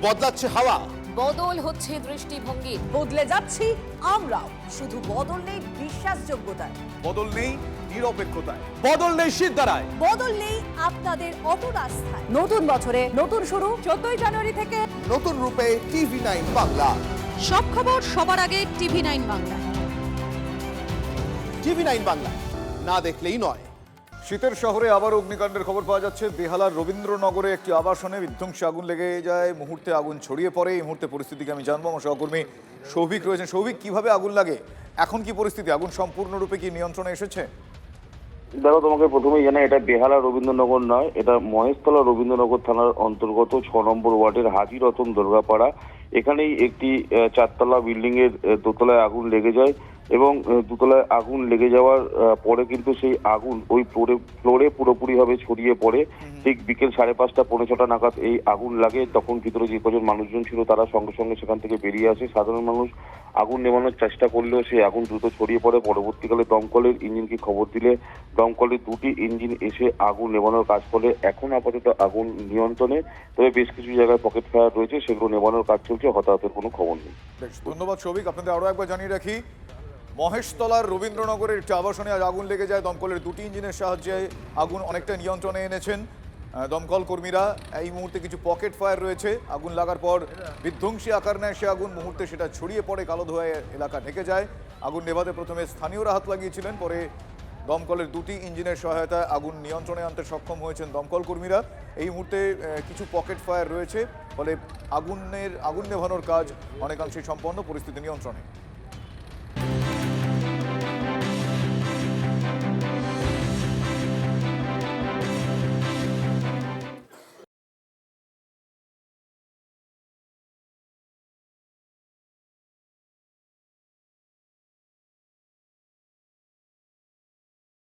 বদলাচ্ছে হাওয়া, বদল হচ্ছে দৃষ্টিভঙ্গি, বদলে যাচ্ছি আমরাও, শুধু বদল নেই বিশ্বাসযোগ্যতায়, বদল নেই নিরপেক্ষতায়, বদল নেই সিদ্ধারায়, বদল নেই আপনাদের অটল আস্থায়। নতুন বছরে নতুন শুরু 14ই জানুয়ারি থেকে নতুন রূপে টিভি 9 বাংলা। সব খবর সবার আগে টিভি 9 বাংলা। টিভি 9 বাংলা, না দেখলেই নয়। শীতের শহরে আবার অগ্নিকাণ্ডের খবর পাওয়া যাচ্ছে। বেহালার রবীন্দ্রনগরে একটি আবাসনে বিধ্বংসী আগুন লেগে যায়, মুহূর্তে আগুন ছড়িয়ে পড়ে। এই মুহূর্তে পরিস্থিতিকে আমি জানবো, আমার সহকর্মী সৌভিক রয়েছেন। সৌভিক, কিভাবে আগুন লাগে, এখন কি পরিস্থিতি, আগুন সম্পূর্ণরূপে কি নিয়ন্ত্রণে এসেছে? দেখো, তোমাকে প্রথমেই জানাই, এটা বেহালা রবীন্দ্রনগর নয়, এটা মহেশতলা রবীন্দ্রনগর থানার অন্তর্গত 6 নম্বর ওয়ার্ডের হাজি রতন দুর্গাপাড়া। এখানেই একটি 4তলা বিল্ডিং এর দোতলায় আগুন লেগে যায় এবং দোতলায় আগুন লেগে যাওয়ার পরে কিন্তু সেই আগুন ওই ফ্লোরে পুরোপুরিভাবে ছড়িয়ে পড়ে। ঠিক বিকেল 5:30 পৌনে 6টা নাগাদ এই আগুন লাগে। তখন ভিতরে যে কজন মানুষজন ছিল তারা সঙ্গে সঙ্গে সেখান থেকে বেরিয়ে আসে। সাধারণ মানুষ আগুন নেভানোর চেষ্টা করলেও সেই আগুন দ্রুত ছড়িয়ে পড়ে। পরবর্তীকালে দমকলের ইঞ্জিনকে খবর দিলে দমকলের 2টি ইঞ্জিন এসে আগুন নেভানোর কাজ করে। এখন আপাতত আগুন নিয়ন্ত্রণে, তবে বেশ কিছু জায়গায় পকেট ফায়ার রয়েছে, সেগুলো নেভানোর কাজ চলছে। হতাহতের কোনো খবর নেই। বেশ, ধন্যবাদ সৌভিক। আপনাদের আরও একবার জানিয়ে রাখি, মহেশতলার রবীন্দ্রনগরের একটি আবাসনে আজ আগুন লেগে যায়। দমকলের 2টি ইঞ্জিনের সাহায্যে আগুন অনেকটা নিয়ন্ত্রণে এনেছেন দমকল কর্মীরা। এই মুহূর্তে কিছু পকেট ফায়ার রয়েছে। আগুন লাগার পর বিধ্বংসী আকার নেয় সে আগুন, মুহূর্তে সেটা ছড়িয়ে পড়ে, কালো ধোঁয়ায় এলাকা ঢেকে যায়। আগুন নেভাতে প্রথমে স্থানীয়রা হাত লাগিয়েছিলেন, পরে দমকলের 2টি ইঞ্জিনের সহায়তায় আগুন নিয়ন্ত্রণে আনতে সক্ষম হয়েছেন দমকল কর্মীরা। এই মুহূর্তে কিছু পকেট ফায়ার রয়েছে, ফলে আগুন নেভানোর কাজ অনেকাংশেই সম্পন্ন, পরিস্থিতি নিয়ন্ত্রণে।